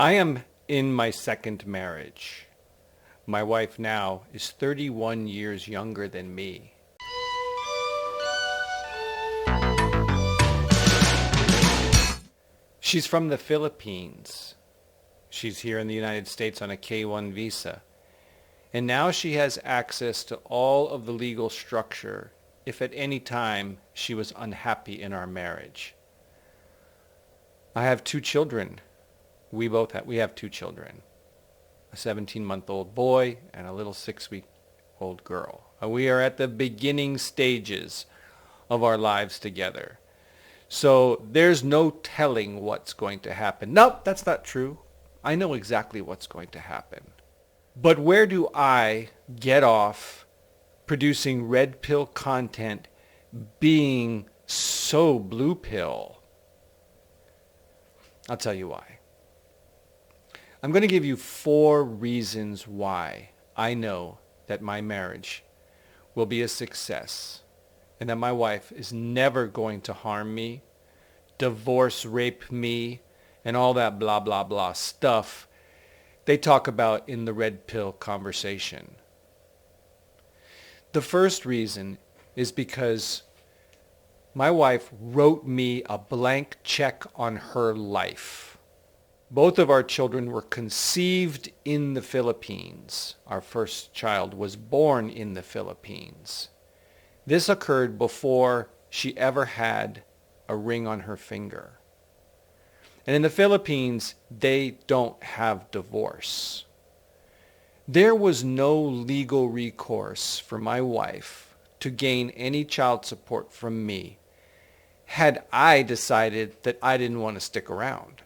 I am in my second marriage. My wife now is 31 years younger than me. She's from the Philippines. She's here in the United States on a K-1 visa. And now she has access to all of the legal structure if at any time she was unhappy in our marriage. I have two children. We have two children. A 17-month-old boy and a little 6-week-old girl. We are at the beginning stages of our lives together. So there's no telling what's going to happen. Nope, that's not true. I know exactly what's going to happen. But where do I get off producing red pill content being so blue pill? I'll tell you why. I'm going to give you 4 reasons why I know that my marriage will be a success and that my wife is never going to harm me, divorce, rape me, and all that blah, blah, blah stuff they talk about in the red pill conversation. The first reason is because my wife wrote me a blank check on her life. Both of our children were conceived in the Philippines. Our first child was born in the Philippines. This occurred before she ever had a ring on her finger. And in the Philippines, they don't have divorce. There was no legal recourse for my wife to gain any child support from me had I decided that I didn't want to stick around.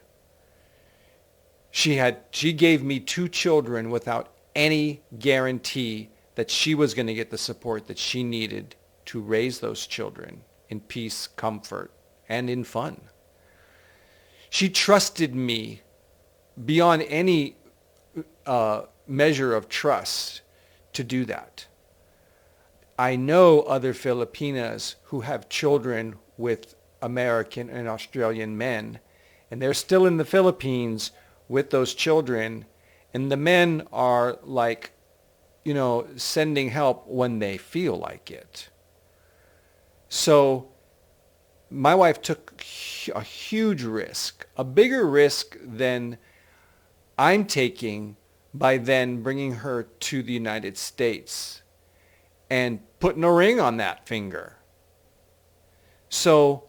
She gave me 2 children without any guarantee that she was going to get the support that she needed to raise those children in peace, comfort, and in fun. She trusted me beyond any measure of trust to do that. I know other Filipinas who have children with American and Australian men, and they're still in the Philippines with those children, and the men are like, sending help when they feel like it. So my wife took a huge risk, a bigger risk than I'm taking by then bringing her to the United States and putting a ring on that finger. So,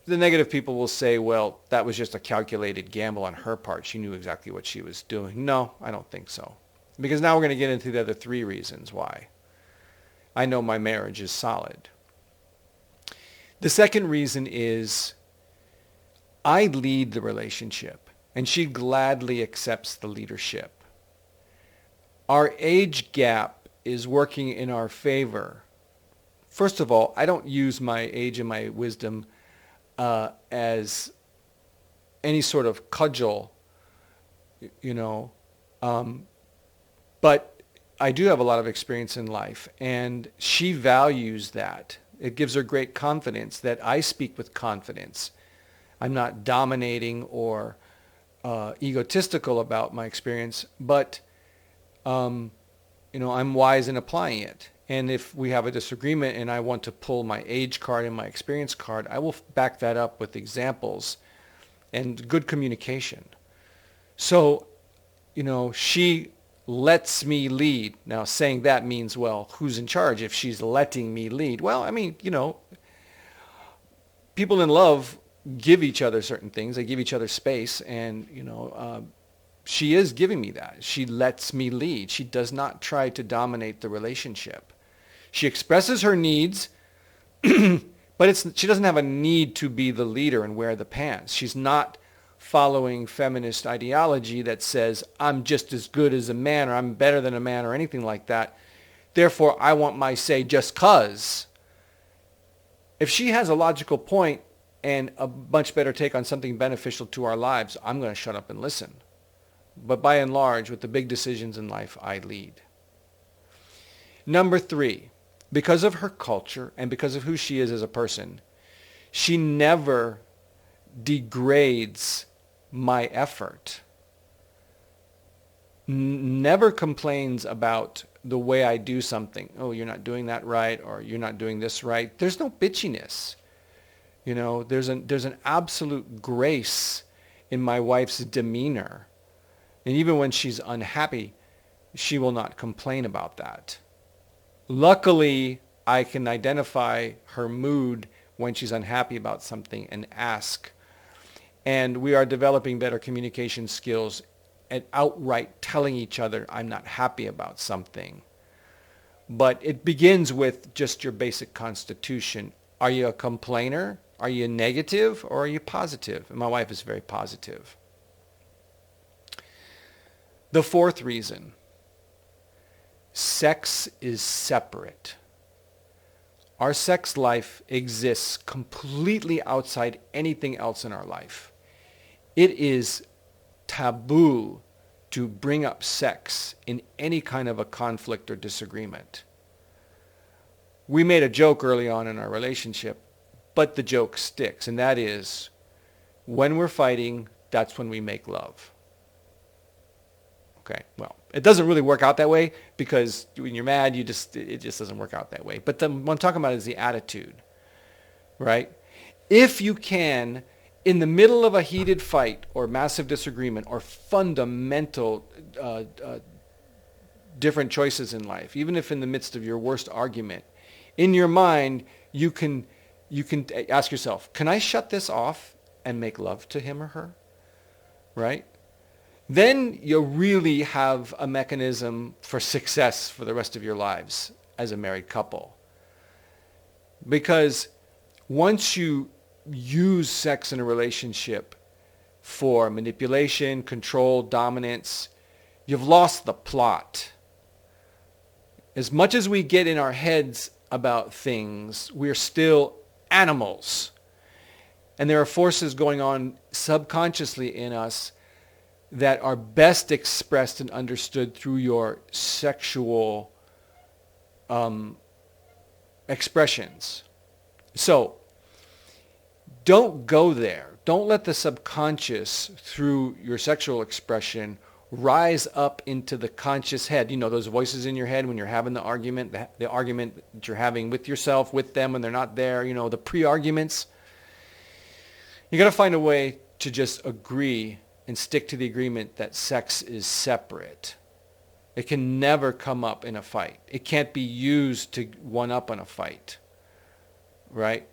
the negative people will say, well, that was just a calculated gamble on her part. She knew exactly what she was doing. No, I don't think so. Because now we're going to get into the other 3 reasons why I know my marriage is solid. The second reason is I lead the relationship, and she gladly accepts the leadership. Our age gap is working in our favor. First of all, I don't use my age and my wisdom as any sort of cudgel, but I do have a lot of experience in life, and she values that. It gives her great confidence that I speak with confidence. I'm not dominating or egotistical about my experience, but I'm wise in applying it. And if we have a disagreement and I want to pull my age card and my experience card, I will back that up with examples and good communication. So, she lets me lead. Now, saying that means, well, who's in charge if she's letting me lead? Well, people in love give each other certain things. They give each other space, and, she is giving me that. She lets me lead. She does not try to dominate the relationship. She expresses her needs, but she doesn't have a need to be the leader and wear the pants. She's not following feminist ideology that says, I'm just as good as a man, or I'm better than a man, or anything like that. Therefore, I want my say just 'cause. If she has a logical point and a much better take on something beneficial to our lives, I'm going to shut up and listen. But by and large, with the big decisions in life, I lead. Number 3, because of her culture and because of who she is as a person, she never degrades my effort, never complains about the way I do something. Oh, you're not doing that right, or you're not doing this right. There's no bitchiness. You know, there's an absolute grace in my wife's demeanor. And even when she's unhappy, she will not complain about that. Luckily, I can identify her mood when she's unhappy about something and ask. And we are developing better communication skills at outright telling each other, I'm not happy about something. But it begins with just your basic constitution. Are you a complainer? Are you negative, or are you positive? And my wife is very positive. The fourth reason, sex is separate. Our sex life exists completely outside anything else in our life. It is taboo to bring up sex in any kind of a conflict or disagreement. We made a joke early on in our relationship, but the joke sticks, and that is, when we're fighting, that's when we make love. Okay, well, it doesn't really work out that way, because when you're mad, it just doesn't work out that way. But what I'm talking about is the attitude, right? If you can, in the middle of a heated fight or massive disagreement or fundamental different choices in life, even if in the midst of your worst argument, in your mind, you can ask yourself, can I shut this off and make love to him or her, right? Then you really have a mechanism for success for the rest of your lives as a married couple. Because once you use sex in a relationship for manipulation, control, dominance, you've lost the plot. As much as we get in our heads about things, we're still animals. And there are forces going on subconsciously in us that are best expressed and understood through your sexual expressions. So don't go there. Don't let the subconscious, through your sexual expression, rise up into the conscious head. You know, those voices in your head when you're having the argument that you're having with yourself, with them when they're not there, you know, the pre-arguments. You got to find a way to just agree and stick to the agreement that sex is separate. It can never come up in a fight. It can't be used to one up on a fight, right?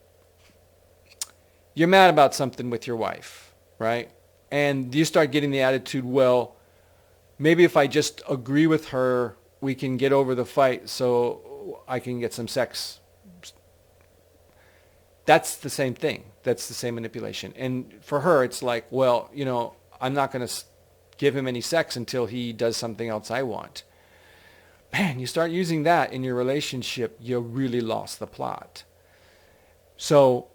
You're mad about something with your wife, right? And you start getting the attitude, well, maybe if I just agree with her, we can get over the fight so I can get some sex. That's the same thing. That's the same manipulation. And for her, it's like, well, you know, I'm not going to give him any sex until he does something else I want. Man, you start using that in your relationship, you really lost the plot. So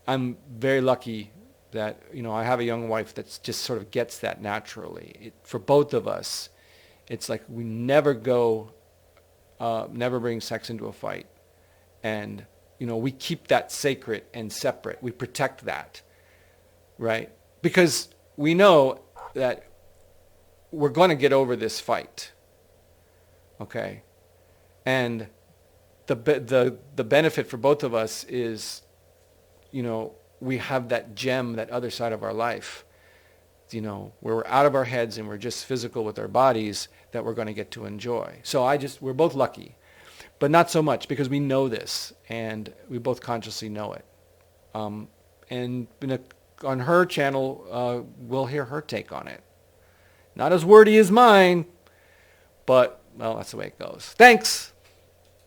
I'm very lucky that, you know, I have a young wife that just sort of gets that naturally. For both of us, it's like we never bring sex into a fight. And, you know, we keep that sacred and separate. We protect that, right? Because we know that we're going to get over this fight, okay? And the benefit for both of us is, you know, we have that gem, that other side of our life, you know, where we're out of our heads and we're just physical with our bodies that we're going to get to enjoy. So we're both lucky, but not so much because we know this and we both consciously know it. And on her channel, we'll hear her take on it. Not as wordy as mine, but, well, that's the way it goes. Thanks.